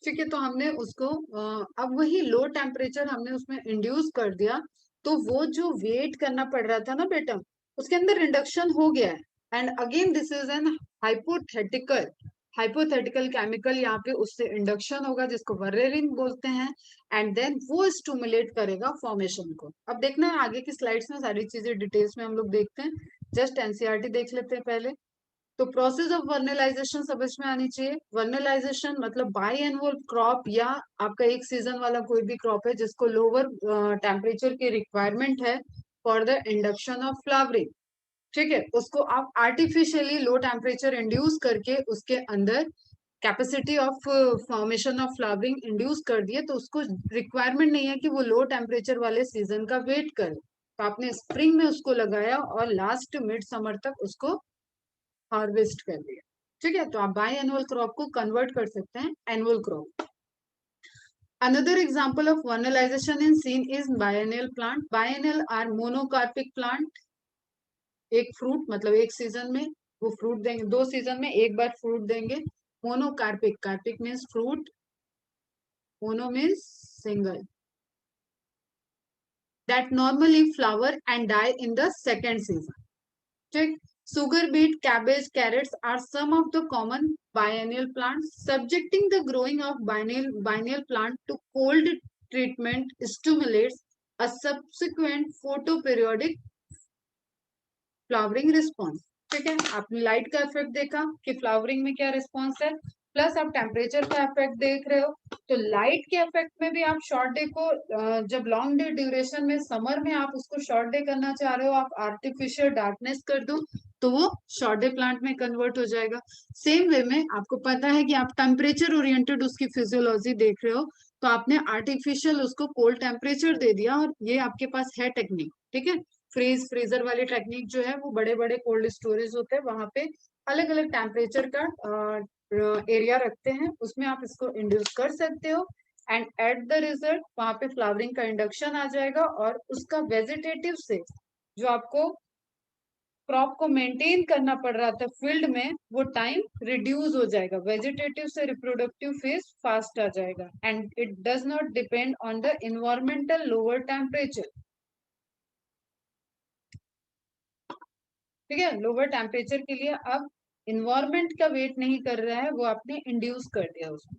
ठीक है, तो हमने उसको अब वही लो टेम्परेचर हमने उसमें इंड्यूस कर दिया, तो वो जो वेट करना पड़ रहा था ना बेटा, उसके अंदर इंडक्शन हो गया है। And again this is an hypothetical hypothetical chemical, यहाँ पे उससे इंडक्शन होगा जिसको वर्रेरिन बोलते हैं। एंड देन वो स्टिमुलेट करेगा फॉर्मेशन को। अब देखना है आगे की स्लाइड्स में सारी चीजें डिटेल्स में हम लोग देखते हैं। जस्ट एनसीईआरटी देख लेते हैं पहले। तो प्रोसेस ऑफ वर्नलाइजेशन समझ में आनी चाहिए। वर्नलाइजेशन मतलब बाई एनुअल क्रॉप या आपका एक सीजन वाला कोई भी क्रॉप है जिसको लोअर टेम्परेचर की रिक्वायरमेंट है for the induction of flowering. ठीक है, उसको आप आर्टिफिशियली लो टेम्परेचर इंड्यूस करके उसके अंदर capacity of formation of flowering induce कर दिए, तो उसको रिक्वायरमेंट नहीं है कि वो लो टेम्परेचर वाले सीजन का वेट करे। तो आपने स्प्रिंग में उसको लगाया और लास्ट मिड समर तक उसको हार्वेस्ट कर लिया। ठीक है, तो आप बाई एनुअल क्रॉप को कन्वर्ट कर सकते हैं annual crop. Another example of vernalization in scene is biennial plant. Biennial are monocarpic plant. एक फ्रूट मतलब एक सीजन में वो फ्रूट देंगे, दो सीजन में एक बार फ्रूट देंगे। Monocarpic, carpic means fruit, mono means single, that normally flower and die in the second season. ठीक, sugar beet, cabbage, carrots are some of the common biennial plants. Subjecting the growing of biennial plant to cold treatment stimulates a subsequent photoperiodic flowering response. ठीक है, आपने light का effect देखा कि flowering में क्या response है, प्लस आप टेम्परेचर का इफेक्ट देख रहे हो। तो लाइट के इफेक्ट में भी आप शॉर्ट डे को जब लॉन्ग डे ड्यूरेशन में समर में आप उसको शॉर्ट डे करना चाह रहे हो, आप आर्टिफिशियल डार्कनेस कर दो तो वो शॉर्ट डे प्लांट में कन्वर्ट हो जाएगा। सेम वे में आपको पता है कि आप टेम्परेचर ओरिएंटेड उसकी फिजियोलॉजी देख रहे हो, तो आपने आर्टिफिशियल उसको कोल्ड टेम्परेचर दे दिया और ये आपके पास है टेक्निक। ठीक है, फ्रीजर वाली टेक्निक जो है वो बड़े बड़े कोल्ड स्टोरेज होते हैं, वहां पे अलग अलग टेम्परेचर का एरिया रखते हैं, उसमें आप इसको इंड्यूस कर सकते हो। एंड एट द रिजल्ट वहां पे फ्लावरिंग का इंडक्शन आ जाएगा और उसका वेजिटेटिव से जो आपको क्रॉप को मेंटेन करना पड़ रहा था फील्ड में, वो टाइम रिड्यूस हो जाएगा, वेजिटेटिव से रिप्रोडक्टिव फेज फास्ट आ जाएगा। And it does not depend on the environmental lower temperature. ठीक है, लोअर टेम्परेचर के लिए अब इन्वायरमेंट का वेट नहीं कर रहा है, वो आपने इंड्यूस कर दिया उसमें।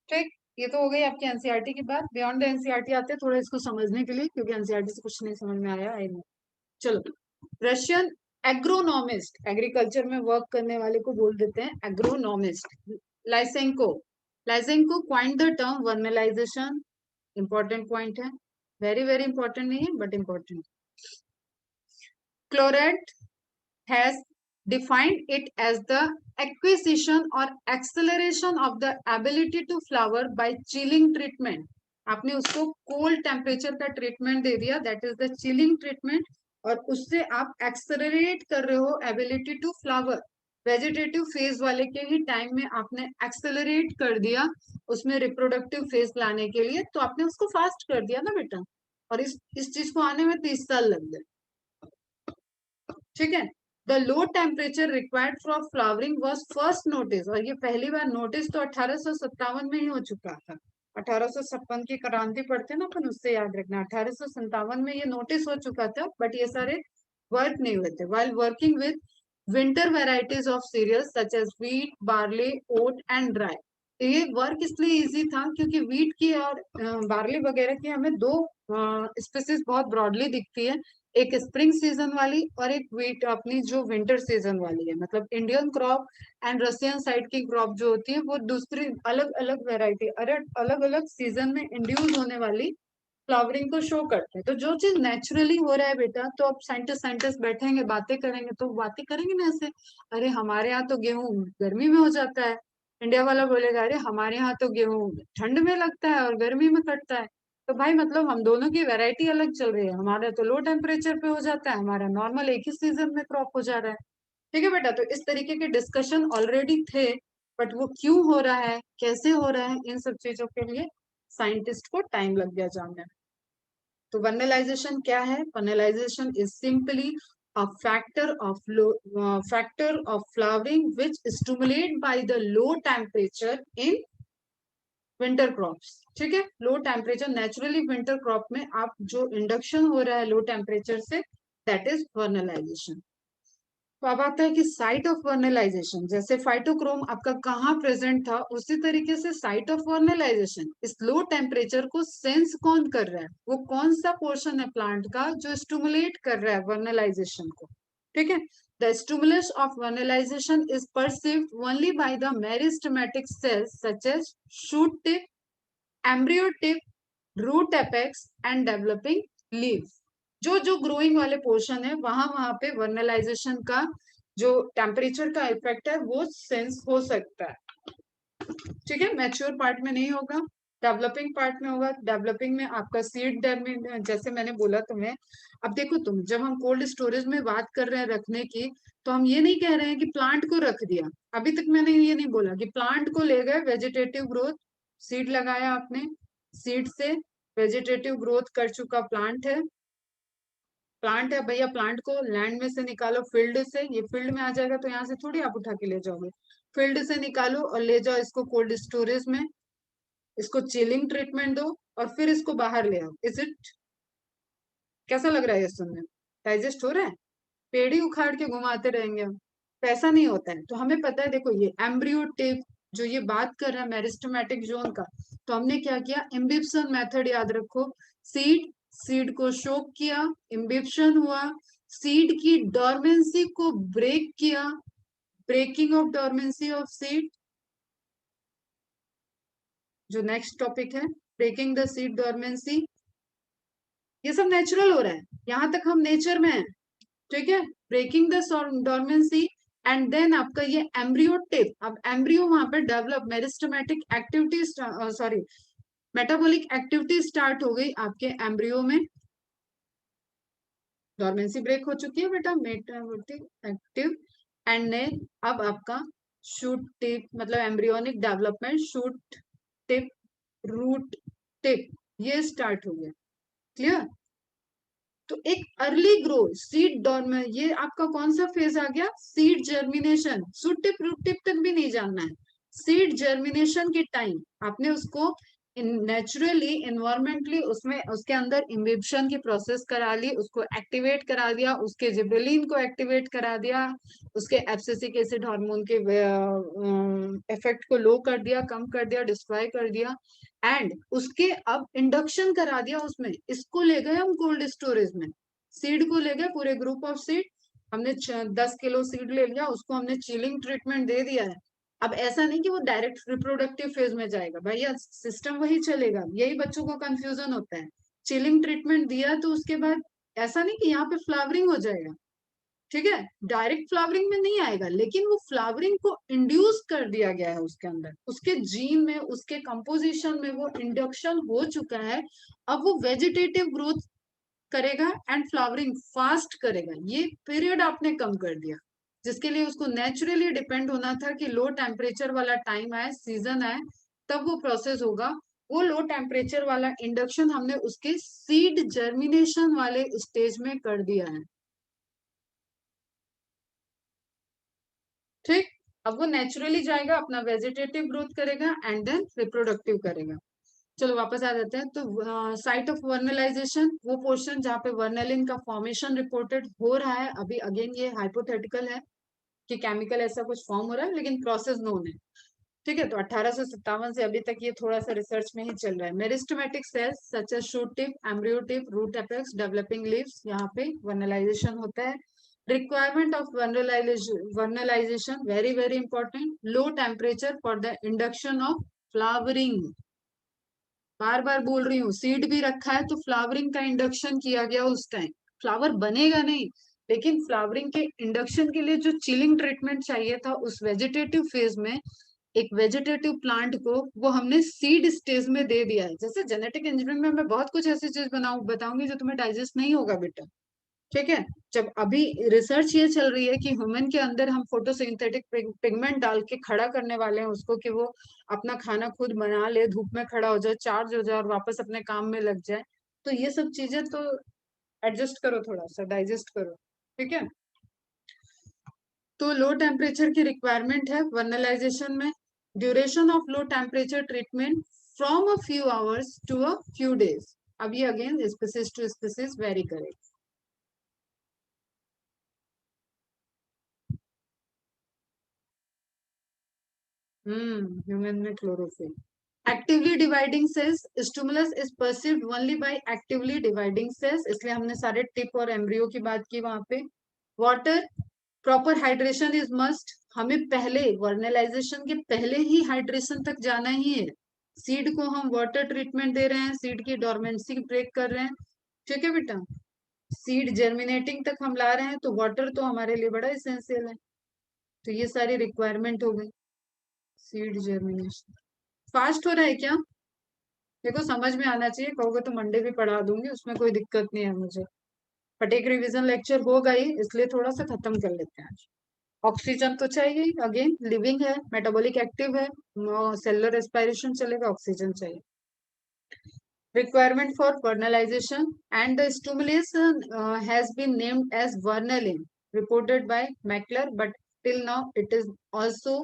ठीक, ये तो हो गई आपकी एनसीईआरटी की बात। बियॉन्ड द एनसीईआरटी आते हैं थोड़ा इसको समझने के लिए, क्योंकि एनसीईआरटी से कुछ नहीं समझ में आया आई नो। चलो, रशियन एग्रोनॉमिस्ट, एग्रीकल्चर में वर्क करने वाले को बोल देते हैं agronomist, Lysenko. Lysenko coined the term vernalization. Important point है, वेरी वेरी इंपॉर्टेंट नहीं है but important. Chlorate has defined it as the acquisition or acceleration of the ability to flower by chilling treatment. आपने उसको cold temperature का treatment दे दिया, that is the chilling treatment, और उससे आप एक्सलरेट कर रहे हो ability to flower. Vegetative phase वाले के ही टाइम में आपने एक्सेलरेट कर दिया उसमें रिप्रोडक्टिव फेज लाने के लिए, तो आपने उसको फास्ट कर दिया ना बेटा। और इस चीज को आने में 30 साल लग गए। ठीक है, the low temperature required for flowering was first notice, और ये पहली बार नोटिस तो 1857 में ही हो चुका था। 1856 की क्रांति पढ़ते ना अपन, उससे याद रखना 1857 में ये नोटिस हो चुका था, बट ये सारे वर्क नहीं हुए थे। While working with winter varieties of cereals such as wheat, barley, oat and dry. ये वर्क इसलिए इजी था क्योंकि व्हीट की और बार्ली वगैरह की हमें दो स्पीसीज बहुत ब्रॉडली दिखती है, एक स्प्रिंग सीजन वाली और एक वीट अपनी जो विंटर सीजन वाली है। मतलब Indian crop and Russian side की क्रॉप जो होती है वो दूसरी अलग अलग वेराइटी, अरे अलग अलग सीजन में इंड्यूस होने वाली फ्लावरिंग को शो करते हैं। तो जो चीज नेचुरली हो रहा है बेटा, तो अब साइंटिस्ट बैठेंगे बातें करेंगे तो बातें करेंगे ना ऐसे, अरे हमारे यहाँ तो गेहूं गर्मी में हो जाता है, इंडिया वाला बोलेगा अरे हमारे यहाँ तो गेहूं ठंड में लगता है और गर्मी में कटता है। तो भाई मतलब हम दोनों की वैरायटी अलग चल रही है, हमारा तो लो टेम्परेचर पे हो जाता है, हमारा नॉर्मल एक ही सीजन में क्रॉप हो जा रहा है। ठीक है बेटा, तो इस तरीके के डिस्कशन ऑलरेडी थे, बट वो क्यों हो रहा है, कैसे हो रहा है, इन सब चीजों के लिए साइंटिस्ट को टाइम लग गया जानने में। तो वर्नलाइजेशन क्या है? Vernalization is simply a factor of flowering which stimulated by the low temperature in winter crops. ठीक है, low temperature naturally winter crop में आप जो इंडक्शन हो रहा है लो टेम्परेचर से, दैट इज वर्नलाइजेशन. तो अब आता है कि साइट ऑफ वर्नलाइजेशन. जैसे फाइटोक्रोम आपका कहाँ प्रेजेंट था, उसी तरीके से साइट ऑफ वर्नलाइजेशन इस लो टेम्परेचर को सेंस कौन कर रहा है, वो कौन सा पोर्शन है प्लांट का जो स्टिमुलेट कर रहा है वर्नलाइजेशन को. ठीक है, the stimulus of vernalization is perceived only by the meristematic cells such as shoot tip, embryo tip, root apex and developing leave. जो जो ग्रोइंग वाले पोर्शन है वहां वहां पे वर्नलाइजेशन का जो टेम्परेचर का इफेक्ट है वो सेंस हो सकता है. ठीक है, मैच्योर पार्ट में नहीं होगा, डेवलपिंग पार्ट में होगा. डेवलपिंग में आपका सीड में, जैसे मैंने बोला तुम्हें. अब देखो तुम, जब हम कोल्ड स्टोरेज में बात कर रहे हैं रखने की, तो हम ये नहीं कह रहे हैं कि प्लांट को रख दिया. अभी तक मैंने ये नहीं बोला कि प्लांट को ले गए, वेजिटेटिव ग्रोथ, सीड लगाया आपने, सीड से वेजिटेटिव ग्रोथ कर चुका प्लांट है. प्लांट है भैया, प्लांट को लैंड में से निकालो, फील्ड से, ये फील्ड में आ जाएगा तो यहाँ से थोड़ी आप उठा के ले जाओगे. फील्ड से निकालो और ले जाओ इसको कोल्ड स्टोरेज में, इसको चिलिंग ट्रीटमेंट दो और फिर इसको बाहर ले आओ. Is it? कैसा लग रहा है ये सुनने में? डाइजेस्ट हो रहा है? पेड़ ही उखाड़ के घुमाते रहेंगे हम, पैसा नहीं होता है. तो हमें पता है, देखो ये एम्ब्रियो टिप जो ये बात कर रहा है मेरिस्टेमेटिक जोन का, तो हमने क्या किया, इम्बिप्शन मेथड याद रखो. सीड सीड को शोक किया, इम्बिप्शन हुआ, सीड की डॉर्मेंसी को ब्रेक किया, breaking of dormancy of seed, जो नेक्स्ट टॉपिक है, ब्रेकिंग द सीड डॉर्मेंसी. ये सब नेचुरल हो रहा है, यहां तक हम नेचर में है. ठीक है, breaking the dormancy. And then आपका ये एम्ब्रियो टिप, अब एम्ब्रियो वहां पे develop, meristematic activity, sorry, metabolic activity start हो गई आपके एम्ब्रियो में. डॉर्मेंसी ब्रेक हो चुकी है बेटा, मेटाबॉलिक एक्टिव. एंड देन अब आपका शूट टिप, मतलब embryonic development, shoot tip, root tip, ये स्टार्ट हो गया. क्लियर? तो एक अर्ली ग्रो, सीड डॉर्मेंट, ये आपका कौन सा फेज आ गया, seed germination. Shoot tip root tip तक भी नहीं जानना है. सीड जर्मिनेशन के टाइम आपने उसको नेचुरली इन्वायरमेंटली उसमें उसके अंदर इम्बिप्शन की प्रोसेस करा ली, उसको एक्टिवेट करा दिया, उसके जिबरेलिन को एक्टिवेट करा दिया, उसके एब्सिसिक एसिड हार्मोन के इफेक्ट को लो कर दिया, कम कर दिया, डिस्ट्रॉय कर दिया. एंड उसके अब इंडक्शन करा दिया उसमें. इसको ले गए हम कोल्ड स्टोरेज में, सीड को ले गए, पूरे ग्रुप ऑफ सीड हमने 10 किलो सीड ले लिया, उसको हमने चिलिंग ट्रीटमेंट दे दिया है. अब ऐसा नहीं कि वो डायरेक्ट रिप्रोडक्टिव फेज में जाएगा, भैया सिस्टम वही चलेगा. यही बच्चों को कंफ्यूजन होता है. चिलिंग ट्रीटमेंट दिया तो उसके बाद ऐसा नहीं कि यहाँ पे फ्लावरिंग हो जाएगा. ठीक है, डायरेक्ट फ्लावरिंग में नहीं आएगा, लेकिन वो फ्लावरिंग को इंड्यूस कर दिया गया है उसके अंदर, उसके जीन में, उसके कंपोजिशन में वो इंडक्शन हो चुका है. अब वो वेजिटेटिव ग्रोथ करेगा एंड फ्लावरिंग फास्ट करेगा. ये पीरियड आपने कम कर दिया, जिसके लिए उसको नेचुरली डिपेंड होना था कि लो टेम्परेचर वाला टाइम आए, सीजन आए, तब वो प्रोसेस होगा. वो लो टेम्परेचर वाला इंडक्शन हमने उसके सीड जर्मिनेशन वाले स्टेज में कर दिया है. ठीक, अब वो नेचुरली जाएगा, अपना वेजिटेटिव ग्रोथ करेगा एंड देन रिप्रोडक्टिव करेगा. चलो वापस आ जाते हैं. तो साइट ऑफ वर्नलाइजेशन, वो पोर्शन जहाँ पे वर्नलिन का फॉर्मेशन रिपोर्टेड हो रहा है. अभी अगेन ये हाइपोथेटिकल है कि केमिकल ऐसा कुछ फॉर्म हो रहा है, लेकिन प्रोसेस नोन है. ठीक है, तो 1857 से अभी तक ये थोड़ा सा रिसर्च में ही चल रहा है. Meristematic cells such as shoot tip, embryo tip, root apex, developing leaves, यहाँ पे वर्नलाइजेशन होता है. Requirement of vernalization very very important. Low temperature for the induction of flowering. बार बार बोल रही हूँ, सीड भी रखा है तो फ्लावरिंग का इंडक्शन किया गया उस टाइम. फ्लावर बनेगा नहीं, लेकिन फ्लावरिंग के इंडक्शन के लिए जो चिलिंग ट्रीटमेंट चाहिए था उस वेजिटेटिव फेज में, एक वेजिटेटिव प्लांट को वो हमने सीड स्टेज में दे दिया है. जैसे जेनेटिक इंजीनियरिंग में मैं बहुत कुछ ऐसी चीज बताऊंगी जो तुम्हें डाइजेस्ट नहीं होगा बेटा. ठीक है, जब अभी रिसर्च ये चल रही है कि ह्यूमन के अंदर हम फोटोसिंथेटिक पिगमेंट डाल के खड़ा करने वाले हैं उसको, कि वो अपना खाना खुद बना ले, धूप में खड़ा हो जाए, चार्ज हो जाए और वापस अपने काम में लग जाए. तो ये सब चीजें तो एडजस्ट करो, थोड़ा सा डाइजेस्ट करो. ठीक है। तो लो टेम्परेचर की रिक्वायरमेंट है वर्नलाइजेशन में। Duration of low temperature treatment from a few hours to a few days. अब ये again species to species vary करेगा। ह्यूमन में chlorophyll. Actively dividing cells, stimulus is perceived only by actively dividing cells, इसलिए हमने सारे tip और embryo की बात की वहां पे। Water, proper hydration is must, हमें पहले वर्नलाइजेशन के पहले ही हाइड्रेशन तक जाना ही है। सीड को हम वाटर ट्रीटमेंट दे रहे हैं, सीड की डोरमेंसी ब्रेक कर रहे हैं, ठीक है बेटा। सीड जर्मिनेटिंग तक हम ला रहे हैं, तो वाटर तो हमारे लिए बड़ा इसेंशियल है। तो ये सारी रिक्वायरमेंट हो गई। सीड जर्मिनेशन फास्ट हो रहा है क्या? देखो समझ में आना चाहिए, कहोगे तो मंडे भी पढ़ा दूंगी, उसमें कोई दिक्कत नहीं है मुझे। बट एक रिवीजन लेक्चर होगा ही, इसलिए थोड़ा सा खत्म कर लेते हैं आज। ऑक्सीजन तो चाहिए, अगेन लिविंग है, मेटाबॉलिक एक्टिव है, सेलुलर रेस्पिरेशन चलेगा, ऑक्सीजन चाहिए। Requirement for vernalization, and the stimulation has been named as vernalin, reported by Mackler, but till now it is also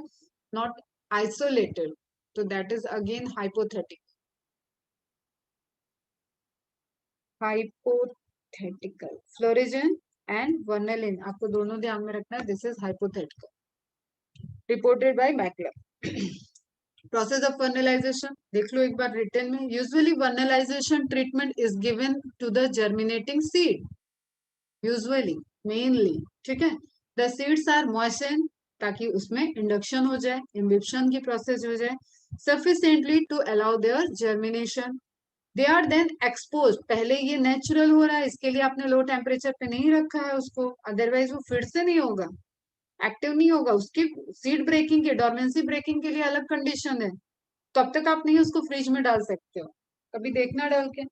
not isolated. So that is again hypothetical. Hypothetical. Florigen and vernalin, आपको दोनों ध्यान में रखना है. This is hypothetical. Reported by Mackler. Process of vernalization देख लो एक बार return में. Usually vernalization treatment is given to the germinating seed. Usually, mainly, ठीक है। द सीड्स आर मॉइस्चन, ताकि उसमें इंडक्शन हो जाए, इम्बिप्शन की प्रोसेस हो जाए sufficiently to allow their germination. They are then expose, पहले ये नेचुरल हो रहा है, इसके लिए आपने लो टेम्परेचर पे नहीं रखा है उसको, अदरवाइज वो फिर से नहीं होगा, एक्टिव नहीं होगा। उसकी सीड ब्रेकिंग के, डोरमेंसी ब्रेकिंग के लिए अलग कंडीशन है, तब तक आप नहीं उसको फ्रिज में डाल सकते हो, कभी देखना डाल के,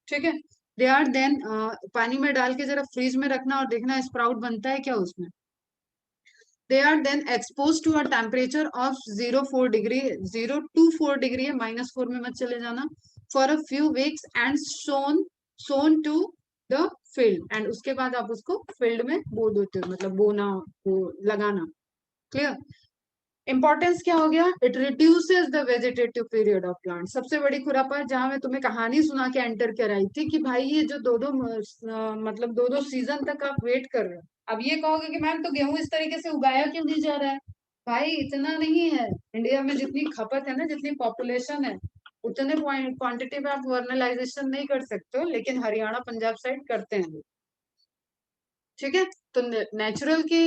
ठीक है। दे आर देन, पानी में डाल के जरा फ्रीज में रखना और देखना स्प्राउट बनता है क्या उसमें। They are then expose to a temperature of 0 4 degree, 0 to 4 degree है, -4 में मत चले जाना, for a few weeks and sown to the field, एंड उसके बाद आप उसको फील्ड में बो देते हो, मतलब बोना, वो लगाना, क्लियर। इंपॉर्टेंस क्या हो गया? It reduces the vegetative period of plant. सबसे बड़ी खुरापात जहां मैं तुम्हें कहानी सुना के एंटर कराई थी कि भाई ये जो दो दो मतलब दो दो सीजन तक आप वेट कर रहे हो, अब ये कहोगे कि मैम तो गेहूं इस तरीके से उगाया क्यों नहीं जा रहा है? भाई इतना नहीं है, इंडिया में जितनी खपत है ना, जितनी पॉपुलेशन है, उतने क्वांटिटी में आप वर्नलाइजेशन नहीं कर सकते हो, लेकिन हरियाणा पंजाब साइड करते हैं, ठीक है। तो नेचुरल के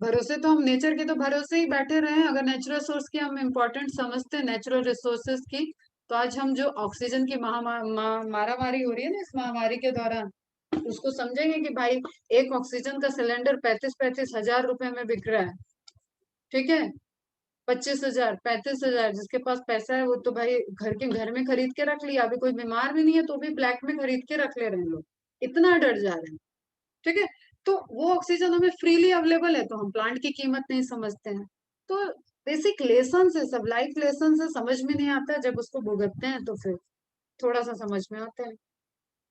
भरोसे तो हम नेचर के तो भरोसे ही बैठे रहे हैं। अगर नेचुरल सोर्स की हम इम्पोर्टेंट समझते हैं, नेचुरल रिसोर्सेज की, तो आज हम जो ऑक्सीजन की मारामारी हो रही है ना इस महामारी के दौरान, उसको समझेंगे कि भाई एक ऑक्सीजन का सिलेंडर 35-35 हजार रुपए में बिक रहा है, ठीक है। 25 हजार 35 हजार, जिसके पास पैसा है वो तो भाई घर के घर में खरीद के रख लिया, अभी कोई बीमार भी नहीं है तो भी ब्लैक में खरीद के रख ले रहे हैं लोग, इतना डर जा रहे हैं, ठीक है। तो वो ऑक्सीजन हमें फ्रीली अवेलेबल है, तो हम प्लांट की कीमत नहीं समझते हैं। तो बेसिक लेसन है, सब लाइफ लेसन है, समझ में नहीं आता, जब उसको भुगतते हैं तो फिर थोड़ा सा समझ में आता है।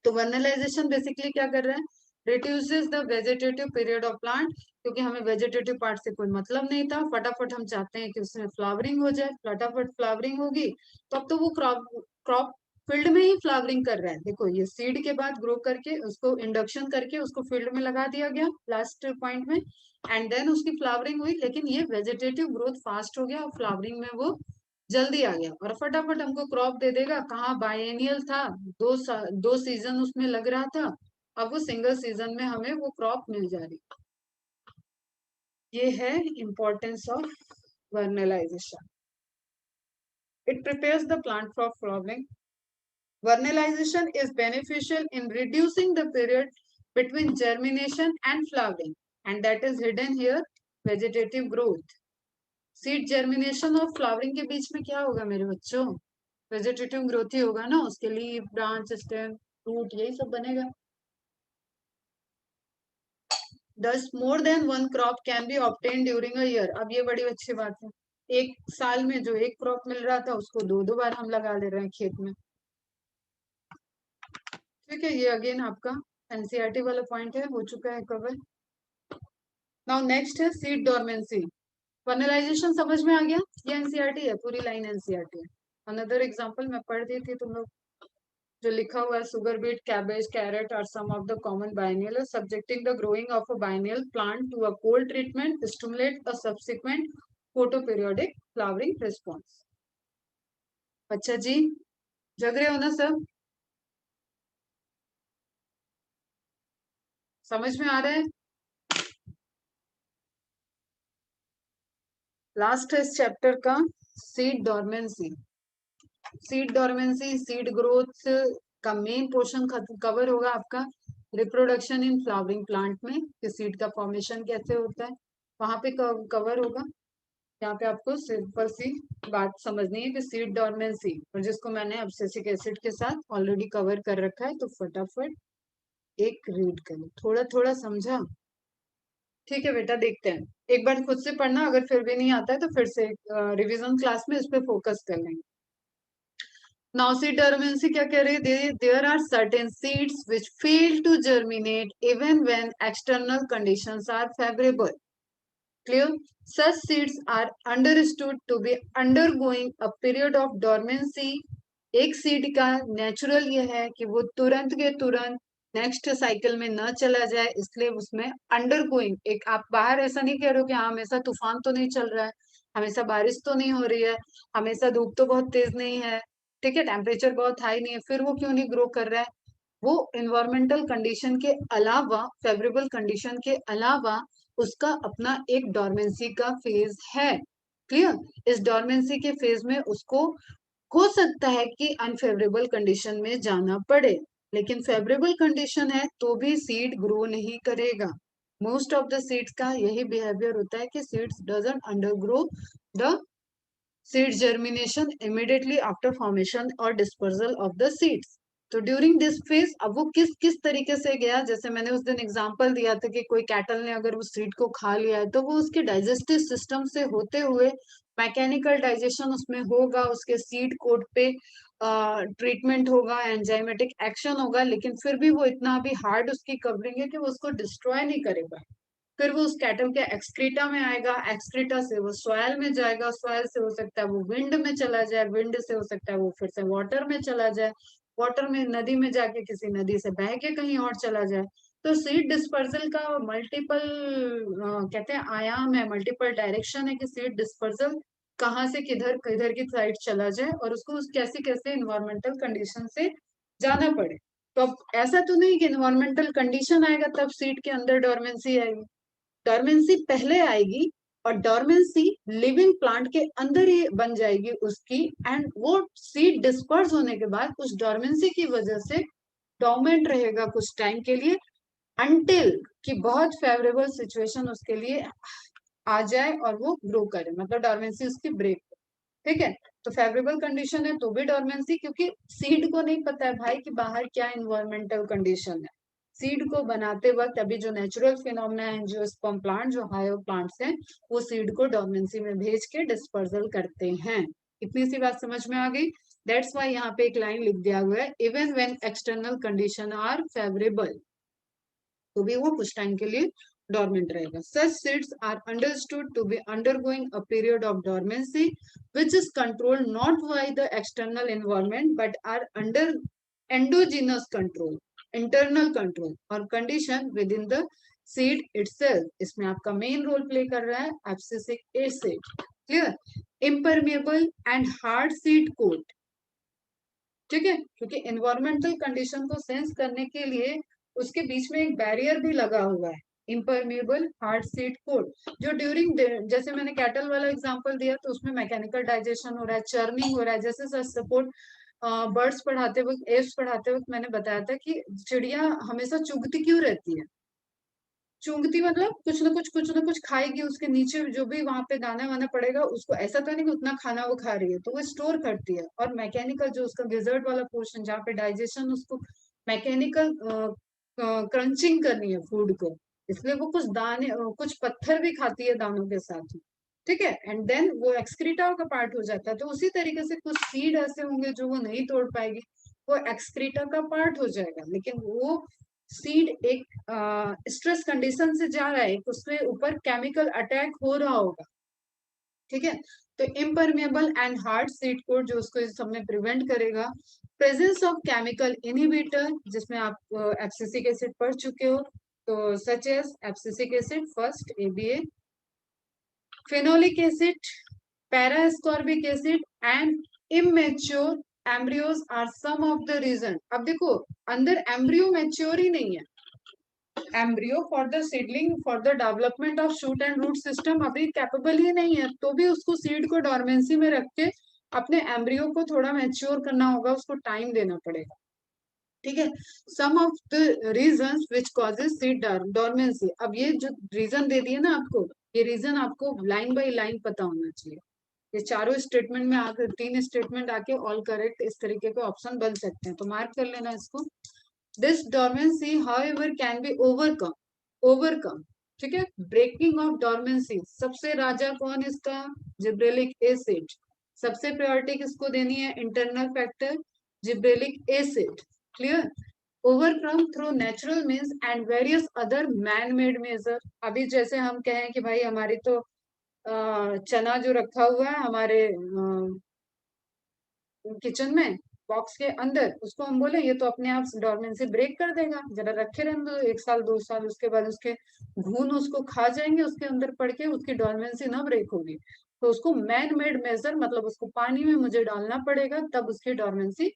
तो वर्नलाइजेशन बेसिकली क्या कर रहा है? Reduces the vegetative period of plant, क्योंकि हमें वेजिटेटिव पार्ट से कोई मतलब नहीं था, फटाफट हम चाहते हैं कि उसमें फ्लावरिंग हो जाए, फटाफट फ्लावरिंग होगी तो अब तो वो क्रॉप क्रॉप फील्ड में ही फ्लावरिंग कर रहा है। देखो ये सीड के बाद ग्रो करके उसको इंडक्शन करके उसको फील्ड में लगा दिया गया लास्ट पॉइंट में, एंड देन उसकी फ्लावरिंग हुई, लेकिन ये वेजिटेटिव ग्रोथ फास्ट हो गया और फ्लावरिंग में वो जल्दी आ गया और फटाफट हमको क्रॉप दे देगा। कहाँ बायनियल था, 2 सीजन उसमें लग रहा था, अब वो सिंगल सीजन में हमें वो क्रॉप मिल जा रही। ये है importance of vernalization. It prepares the plant for flowering. Vernalization is beneficial in reducing the period between germination and flowering, and that is hidden here, vegetative growth. Seed germination और flowering के बीच में क्या होगा मेरे बच्चों? वेजिटेटिव ग्रोथ ही होगा ना, उसके लिए ब्रांच, स्टेम, रूट, यही सब बनेगा। Thus more than one crop can be obtained during a year। अब ये बड़ी अच्छी बात है, एक साल में जो एक क्रॉप मिल रहा था उसको दो दो बार हम लगा ले रहे हैं खेत में, ठीक है। ये अगेन आपका एनसीईआरटी वाला पॉइंट है, हो चुका है कवर। नाउ नेक्स्ट है सीड डोरमेंसी। फर्टिलाइजेशन समझ में आ गया, ये एनसीईआरटी है, पूरी लाइन एनसीईआरटी है। अनदर एग्जांपल मैं पढ़ दी थी तुम लोग, जो लिखा हुआ है, sugar beet, cabbage, carrot are some of the common biennial, subjecting the growing of a biennial plant to a cold treatment stimulate a subsequent photoperiodic flowering response. अच्छा जी, जग रहे हो ना सब, समझ में आ रहा है? लास्ट है इस चैप्टर का seed dormancy. Seed dormancy, seed growth का मेन पोर्शन कवर होगा आपका। रिप्रोडक्शन इन फ्लावरिंग प्लांट में कि सीड का फॉर्मेशन कैसे होता है, वहां पे कवर होगा। यहाँ पे आपको सिंपल सी बात समझनी है कि सीड डोरमेंसी, और जिसको मैंने अब्सिसिक एसिड के साथ ऑलरेडी कवर कर रखा है, तो फटाफट एक रीड करो, थोड़ा थोड़ा समझा? ठीक है बेटा, देखते हैं, एक बार खुद से पढ़ना, अगर फिर भी नहीं आता है तो फिर से रिवीजन क्लास में इस पे फोकस कर लेंगे। नाउ सीड डोरमेंसी क्या कह रही है? There are certain seeds which fail to germinate even when external conditions are favourable. Clear? Such seeds are understood to be undergoing a period of dormancy. एक सीड का natural ये है कि वो तुरंत के तुरंत नेक्स्ट साइकिल में न चला जाए, इसलिए उसमें अंडरगोइंग, एक आप बाहर ऐसा नहीं कह रहे हो कि हाँ हमेशा तूफान तो नहीं चल रहा है, हमेशा बारिश तो नहीं हो रही है, हमेशा धूप तो बहुत तेज नहीं है, ठीक है, टेम्परेचर बहुत हाई नहीं है, फिर वो क्यों नहीं ग्रो कर रहा है? वो इन्वायरमेंटल कंडीशन के अलावा, फेवरेबल कंडीशन के अलावा उसका अपना एक डोरमेंसी का फेज है। क्लियर? इस डोरमेंसी के फेज में उसको हो सकता है कि अनफेवरेबल कंडीशन में जाना पड़े, लेकिन फेवरेबल कंडीशन है तो भी सीड ग्रो नहीं करेगा। मोस्ट ऑफ द सीड्स का यही बिहेवियर होता है कि seeds doesn't अंडरग्रो the seed germination immediately after formation और डिस्पर्सल ऑफ द सीड्स। तो ड्यूरिंग दिस फेज अब वो किस किस तरीके से गया, जैसे मैंने उस दिन एग्जांपल दिया था कि कोई कैटल ने अगर उस सीड को खा लिया है तो वो उसके डाइजेस्टिव सिस्टम से होते हुए मैकेनिकल डाइजेशन उसमें होगा, उसके सीड कोड पे ट्रीटमेंट होगा, एंजाइमेटिक एक्शन होगा, लेकिन फिर भी वो इतना अभी हार्ड उसकी कवरिंग है कि वो उसको डिस्ट्रॉय नहीं करेगा। फिर वो उस कैटल के एक्सक्रीटा में आएगा, एक्सक्रीटा से वो सॉयल में जाएगा, सॉयल से हो सकता है वो विंड में चला जाए, विंड से हो सकता है वो फिर से वाटर में चला जाए, वाटर में नदी में जाके किसी नदी से बह के कहीं और चला जाए। तो सीड डिस्पर्सल का मल्टीपल कहते हैं आयाम है, मल्टीपल डायरेक्शन है कि सीड डिस्पर्सल कहाँ से किधर किधर की साइड चला जाए और उसको उस कैसे कैसे इन्वायरमेंटल कंडीशन से जाना पड़े। तो अब ऐसा तो नहीं कि इन्वायरमेंटल कंडीशन आएगा तब सीड के अंदर डोरमेंसी आएगी, डोरमेंसी पहले आएगी और डोरमेंसी लिविंग प्लांट के अंदर ही बन जाएगी उसकी, एंड वो सीड डिस्पर्स होने के बाद उस डोरमेंसी की वजह से डोमेंट रहेगा कुछ टाइम के लिए, अनटिल कि बहुत फेवरेबल सिचुएशन उसके लिए आ जाए और वो ग्रो करे, मतलब डोरमेंसी उसकी ब्रेक। ठीक है, तो फेवरेबल कंडीशन है तो भी डोरमेंसी, क्योंकि सीड को नहीं पता है भाई कि बाहर क्या इन्वायरमेंटल कंडीशन है। सीड को बनाते वक्त अभी जो नेचुरल फिनोमेना है, जो स्पर्म प्लांट, जो हायर प्लांट्स हैं, वो सीड को डोरमेंसी में भेज के डिस्पर्सल करते हैं। इतनी सी बात समझ में आ गई? दैट्स वाई यहाँ पे एक लाइन लिख दिया हुआ है, even when external condition are favourable, तो भी वो कुछ टाइम के लिए dormant रहेगा। Such seeds are understood to be undergoing a period of dormancy, which is controlled not by the external environment but are under endogenous control, internal control or condition within the seed itself. इसमें आपका main role play कर रहा है abscisic acid. Clear? Impermeable and hard seed coat. ठीक है, क्योंकि environmental condition को sense करने के लिए उसके बीच में एक बैरियर भी लगा हुआ है, इम्परमेबल हार्ड सीड कोट, जो ड्यूरिंग, जैसे मैंने कैटल वाला एग्जांपल दिया तो उसमें मैकेनिकल डाइजेशन हो रहा है, चर्निंग हो रहा है, जैसे सपोर्ट बर्ड्स पढ़ाते वक्त, एव्स पढ़ाते वक्त मैंने बताया था कि चिड़िया हमेशा चुगती क्यों रहती है, चूंगती मतलब कुछ ना कुछ खाएगी, उसके नीचे जो भी वहां पे दाना वाना पड़ेगा उसको, ऐसा तो नहीं कि उतना खाना वो खा रही है, तो वो स्टोर करती है, और मैकेनिकल जो उसका गिजर्ट वाला पोर्शन जहाँ पे डाइजेशन, उसको मैकेनिकल क्रंचिंग करनी है फूड को, इसलिए वो कुछ दाने कुछ पत्थर भी खाती है दानों के साथ ही। ठीक है, एंड देन वो एक्सक्रीटा का पार्ट हो जाता है, तो उसी तरीके से कुछ सीड ऐसे होंगे जो वो नहीं तोड़ पाएगी, वो एक्सक्रीटा का पार्ट हो जाएगा, लेकिन वो सीड एक स्ट्रेस कंडीशन से जा रहा है, उसके ऊपर केमिकल अटैक हो रहा होगा, ठीक है। तो impermeable and hard seed coat जो उसको इस सब में प्रिवेंट करेगा। प्रेजेंस ऑफ केमिकल इनहिबिटर, जिसमें आप एफसीसिक एसिड पढ़ चुके हो, तो such as abscisic acid first ABA, phenolic acid, para ascorbic acid and immature embryos are some of the reason. अब देखो अंदर एम्ब्रियो मैच्योर ही नहीं है, embryo for the seedling for the development of shoot and root system अभी capable ही नहीं है, तो भी उसको सीड को डॉर्मेंसी में रख के अपने एम्ब्रियो को थोड़ा मैच्योर करना होगा, उसको टाइम देना पड़ेगा, ठीक है। Some of the reasons which causes seed dormancy, अब ये जो रीजन दे दिए ना आपको, ये रीजन आपको लाइन बाय लाइन पता होना चाहिए। ये चारों स्टेटमेंट में आकर 3 स्टेटमेंट आके ऑल करेक्ट इस तरीके के ऑप्शन बन सकते हैं, तो मार्क कर लेना इसको। This dormancy however can be overcome, ठीक है। ब्रेकिंग ऑफ डॉर्मेंसी, सबसे राजा कौन इसका, जिब्रेलिक एसिड, सबसे प्रायोरिटी किसको देनी है, internal factor gibberellic acid, clear. Overcome through natural means and various other man made measure. अभी जैसे हम कहें कि भाई हमारी तो चना जो रखा हुआ है हमारे किचन में बॉक्स के अंदर, उसको हम बोले ये तो अपने आप डॉर्मेंसी ब्रेक कर देगा, जरा रखे रहने दो 1 साल 2 साल, उसके बाद उसके घून उसको खा जाएंगे, उसके अंदर पड़ के उसकी डॉर्मेंसी ना ब्रेक होगी। तो उसको मैन मेड मेजर, मतलब उसको पानी में मुझे डालना पड़ेगा तब उसकी डॉर्मेंसी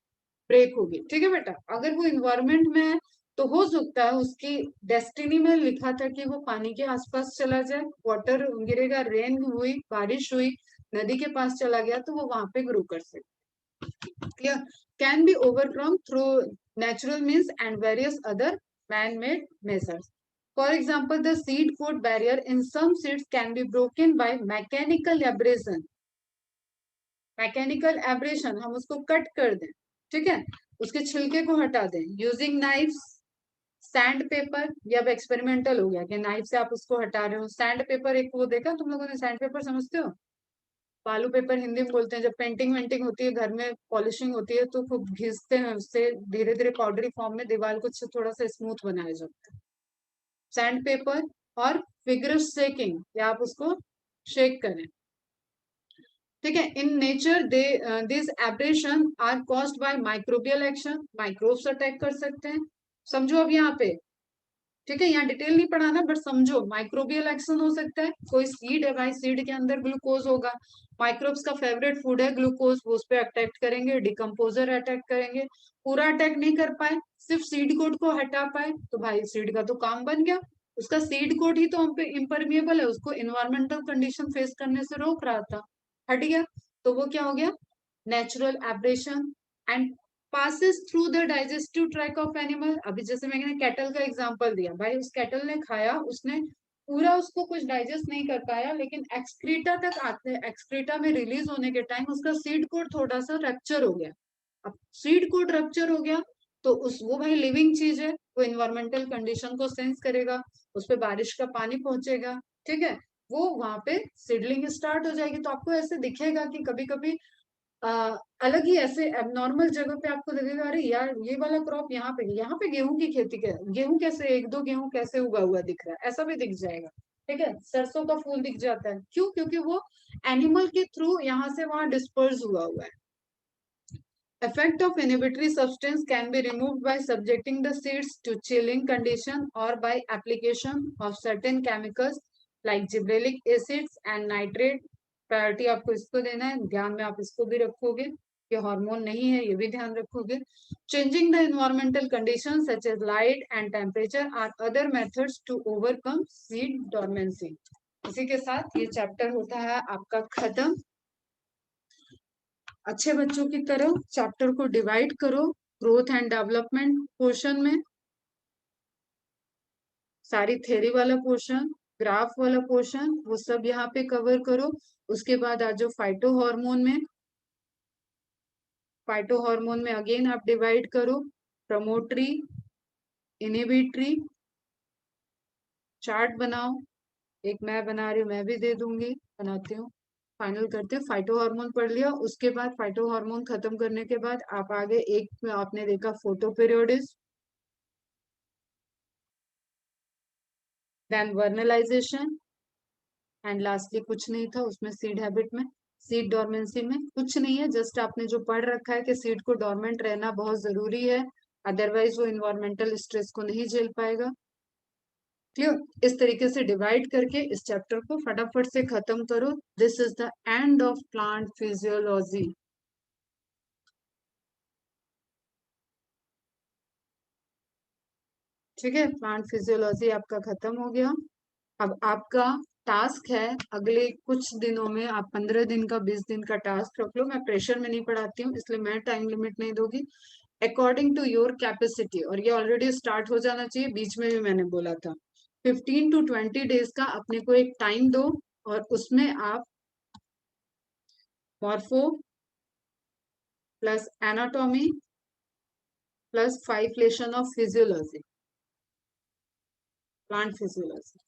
ब्रेक होगी, ठीक है बेटा। अगर वो इन्वायरमेंट में है तो हो सकता है उसकी डेस्टिनी में लिखा था कि वो पानी के आसपास चला जाए, वाटर गिरेगा, रेन हुई, बारिश हुई, नदी के पास चला गया तो वो वहां पे ग्रो कर सकता, clear, can be overcome through natural means and various other man-made measures. For example, the seed coat barrier in some seeds can be broken by mechanical abrasion. Mechanical abrasion, हम उसको कट कर दें, ठीक है, उसके छिलके को हटा दें, यूजिंग नाइफ्स, सैंड पेपर, ये अब एक्सपेरिमेंटल हो गया कि नाइफ से आप उसको हटा रहे हो। सैंड पेपर एक वो देखा तुम लोगों ने, सैंड पेपर समझते हो, बालू पेपर हिंदी में बोलते हैं, जब पेंटिंग वेंटिंग होती है घर में, पॉलिशिंग होती है तो खूब घिसते हैं उससे, धीरे धीरे पाउडरी फॉर्म में दीवार को थोड़ा सा स्मूथ बनाया जाता है, सैंड पेपर। और फिगरस शेकिंग, या आप उसको शेक करें, ठीक है। In nature they this abrasion are caused by microbial action, microbes attack कर सकते हैं, समझो अब यहाँ पे, ठीक है, यहाँ डिटेल नहीं पढ़ाना बट समझो, माइक्रोबियल एक्शन हो सकता है, कोई सीड है भाई, सीड के अंदर ग्लूकोज होगा, माइक्रोब्स का फेवरेट फूड है ग्लूकोज, वो उस पर अटैक करेंगे, डिकम्पोजर अटैक करेंगे, पूरा अटैक नहीं कर पाए, सिर्फ सीड कोड को हटा पाए, तो भाई सीड का तो काम बन गया, उसका सीड कोड ही तो हम पे इम्परमिएबल है, उसको इन्वायरमेंटल कंडीशन फेस करने से रोक रहा था, हट गया, तो वो क्या हो गया, natural abrasion and passes through the digestive tract of animal। अभी जैसे मैंने कैटल का एग्जांपल दिया, भाई उस कैटल ने खाया, उसने पूरा उसको कुछ डाइजेस्ट नहीं कर पाया, लेकिन एक्सक्रीटा तक आते, एक्सक्रीटा में रिलीज होने के टाइम उसका सीड कोड थोड़ा सा रप्चर हो गया। अब सीड कोड रप्चर हो गया तो उस वो भाई लिविंग चीज है, वो इन्वायरमेंटल कंडीशन को सेंस करेगा, उस पर बारिश का पानी पहुंचेगा, ठीक है, वो वहां पे सीडलिंग स्टार्ट हो जाएगी। तो आपको ऐसे दिखेगा कि कभी कभी अलग ही ऐसे एबनॉर्मल जगह पे आपको लगेगा अरे यार ये वाला क्रॉप यहाँ पे गेहूं की खेती, गेहूं कैसे, 1-2 गेहूं कैसे उगा हुआ दिख रहा है, ऐसा भी दिख जाएगा, ठीक है। सरसों का फूल दिख जाता है, क्यों, क्योंकि वो एनिमल के थ्रू यहाँ से वहां डिस्पर्स हुआ है। Effect of inhibitory substance can be removed by subjecting the seeds to chilling condition or by application of certain chemicals like gibberellic acids and nitrate। Priority आपको इसको देना है, ध्यान में आप इसको भी रखोगे, ये हार्मोन नहीं है, ये भी ध्यान रखोगे। Changing the environmental conditions such as light and temperature are other methods to overcome seed dormancy। इसी के साथ ये चैप्टर होता है आपका खत्म। अच्छे बच्चों की तरह चैप्टर को डिवाइड करो, ग्रोथ एंड डेवलपमेंट पोर्शन में सारी थ्योरी वाला पोर्शन, ग्राफ वाला पोर्शन, वो सब यहाँ पे कवर करो। उसके बाद आ जाओ फाइटो हार्मोन में, फाइटो हार्मोन में अगेन आप डिवाइड करो, प्रमोटरी, इनहिबिटरी, चार्ट बनाओ, एक मैं बना रही हूँ, मैं भी दे दूंगी, बनाती हूँ, फाइनल करते हैं। फाइटो हार्मोन पढ़ लिया, उसके बाद फाइटो हार्मोन खत्म करने के बाद आप आगे एक में आपने देखा photoperiodism, then vernalization, and lastly कुछ नहीं था उसमें सीड हैबिट में। सीड डोरमेंसी में कुछ नहीं है, जस्ट आपने जो पढ़ रखा है कि सीड को डोरमेंट रहना बहुत जरूरी है, अदरवाइज वो इन्वायरमेंटल स्ट्रेस को नहीं झेल पाएगा। क्लियर? इस तरीके से डिवाइड करके इस चैप्टर को फटाफट से खत्म करो। This is the end of plant physiology. ठीक है, प्लांट फिजियोलॉजी आपका खत्म हो गया। अब आपका टास्क है अगले कुछ दिनों में, आप 15 दिन का 20 दिन का टास्क रख लो। मैं प्रेशर में नहीं पढ़ाती हूँ इसलिए मैं टाइम लिमिट नहीं दूंगी, अकॉर्डिंग टू योर कैपेसिटी। और ये ऑलरेडी स्टार्ट हो जाना चाहिए, बीच में भी मैंने बोला था 15 to 20 डेज का अपने को एक टाइम दो, और उसमें आप morpho plus anatomy plus 5 lesson of physiology, plant physiology.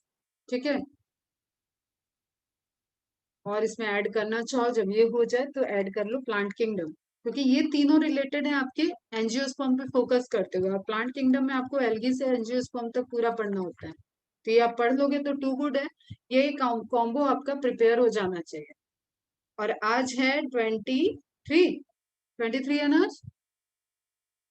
ठीक है, और इसमें ऐड करना चाहो जब ये हो जाए तो ऐड कर लो प्लांट किंगडम, क्योंकि ये तीनों रिलेटेड हैं आपके एंजियोस्पर्म पे फोकस करते हुए। और प्लांट किंगडम में आपको एल्गी से एंजियोस्पर्म तक पूरा पढ़ना होता है, तो ये आप पढ़ लोगे तो टू गुड है। ये कॉम्बो आपका प्रिपेयर हो जाना चाहिए। और आज है 23 है ना?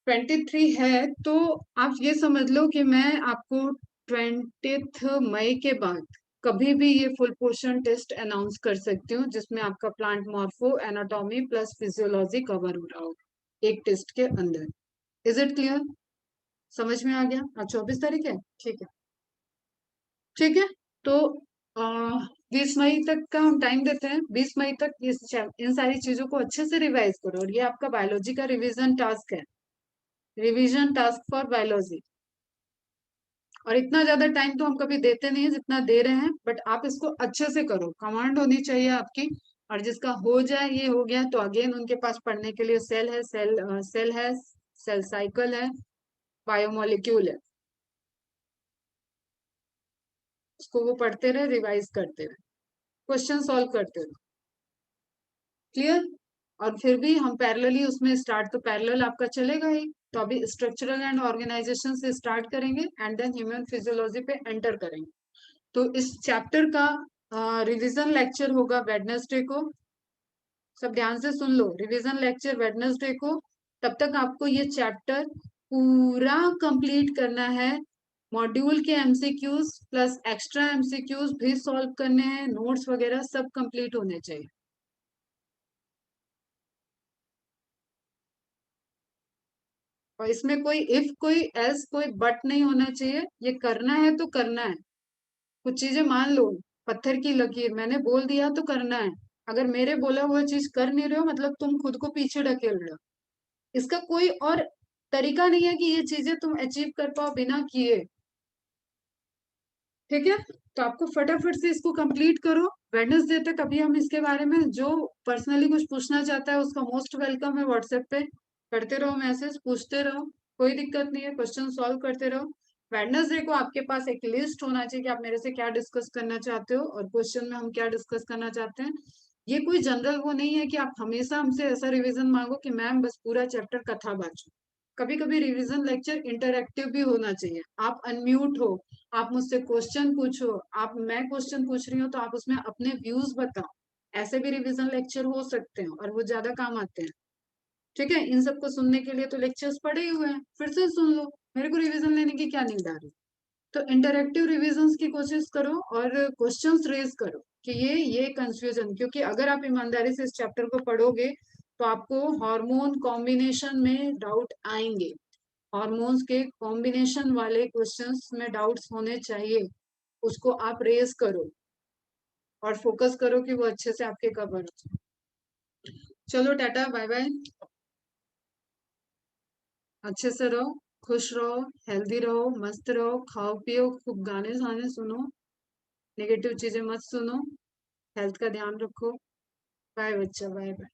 23 है, तो आप ये समझ लो कि मैं आपको 20 मई के बाद कभी भी ये फुल पोर्शन टेस्ट अनाउंस कर सकती हूँ, जिसमें आपका plant morpho anatomy plus physiology cover हो रहा होगा एक टेस्ट के अंदर। Is it clear? समझ में आ गया? आज 24 तारीख है, ठीक है। ठीक है, तो 20 मई तक का हम टाइम देते हैं। 20 मई तक इन सारी चीजों को अच्छे से रिवाइज करो, और ये आपका बायोलॉजी का रिवीजन टास्क है, रिवीजन टास्क फॉर बायोलॉजी। और इतना ज्यादा टाइम तो हम कभी देते नहीं है जितना दे रहे हैं, बट आप इसको अच्छे से करो, कमांड होनी चाहिए आपकी। और जिसका हो जाए ये हो गया, तो अगेन उनके पास पढ़ने के लिए सेल है, सेल है, सेल साइकिल है, बायोमोलिक्यूल है, उसको वो पढ़ते रहे, रिवाइज करते रहे, क्वेश्चन सॉल्व करते रहे। क्लियर? और फिर भी हम पैरेलली उसमें स्टार्ट तो पैरेलल आपका चलेगा ही, तो अभी स्ट्रक्चरल एंड ऑर्गेनाइजेशन से स्टार्ट करेंगे एंड देन ह्यूमन फिजियोलॉजी पे एंटर करेंगे। तो इस चैप्टर का रिवीजन लेक्चर होगा वेडनेसडे को। सब ध्यान से सुन लो, रिवीजन लेक्चर वेडनेसडे को। तब तक आपको ये चैप्टर पूरा कंप्लीट करना है। मॉड्यूल के एमसीक्यूज प्लस एक्स्ट्रा एमसीक्यूज भी सॉल्व करने हैं, नोट्स वगैरह सब कंप्लीट होने चाहिए। और इसमें कोई इफ कोई एस कोई बट नहीं होना चाहिए, ये करना है तो करना है। कुछ चीजें मान लो, पत्थर की लकीर, मैंने बोल दिया तो करना है। अगर मेरे बोला हुआ चीज कर नहीं रहे हो, मतलब तुम खुद को पीछे ढकेल रहे हो। इसका कोई और तरीका नहीं है कि ये चीजें तुम अचीव कर पाओ बिना किए। ठीक है, तो आपको फटाफट से इसको कंप्लीट करो। वेडनेसडे तक अभी हम इसके बारे में, जो पर्सनली कुछ पूछना चाहता है उसका मोस्ट वेलकम है, व्हाट्सएप पे करते रहो, मैसेज पूछते रहो, कोई दिक्कत नहीं है, क्वेश्चन सॉल्व करते रहो। वेडनेसडे को आपके पास एक लिस्ट होना चाहिए कि आप मेरे से क्या डिस्कस करना चाहते हो, और क्वेश्चन में हम क्या डिस्कस करना चाहते हैं। ये कोई जनरल वो नहीं है कि आप हमेशा हमसे ऐसा रिवीजन मांगो कि मैम बस पूरा चैप्टर कथा बाजू। कभी कभी रिवीजन लेक्चर इंटरैक्टिव भी होना चाहिए। आप अनम्यूट हो, आप मुझसे क्वेश्चन पूछो, आप मैं क्वेश्चन पूछ रही हूँ तो आप उसमें अपने व्यूज बताओ। ऐसे भी रिवीजन लेक्चर हो सकते हैं और वो ज्यादा काम आते हैं। ठीक है, इन सबको सुनने के लिए तो लेक्चर्स पड़े ही हुए हैं, फिर से सुन लो, मेरे को रिवीजन लेने की क्या नीड आ रही। तो इंटरैक्टिव रिवीजन की कोशिश करो और क्वेश्चंस रेज करो कि ये कंफ्यूजन, क्योंकि अगर आप ईमानदारी से इस चैप्टर को पढ़ोगे तो आपको हार्मोन कॉम्बिनेशन में डाउट आएंगे। हॉर्मोन्स के कॉम्बिनेशन वाले क्वेश्चंस में डाउट्स होने चाहिए, उसको आप रेज करो और फोकस करो कि वो अच्छे से आपके कवर हो जाए। चलो टाटा बाय बाय, अच्छे से रहो, खुश रहो, हेल्दी रहो, मस्त रहो, खाओ पियो, खूब गाने साने सुनो, नेगेटिव चीजें मत सुनो, हेल्थ का ध्यान रखो। बाय बच्चा, बाय बाय।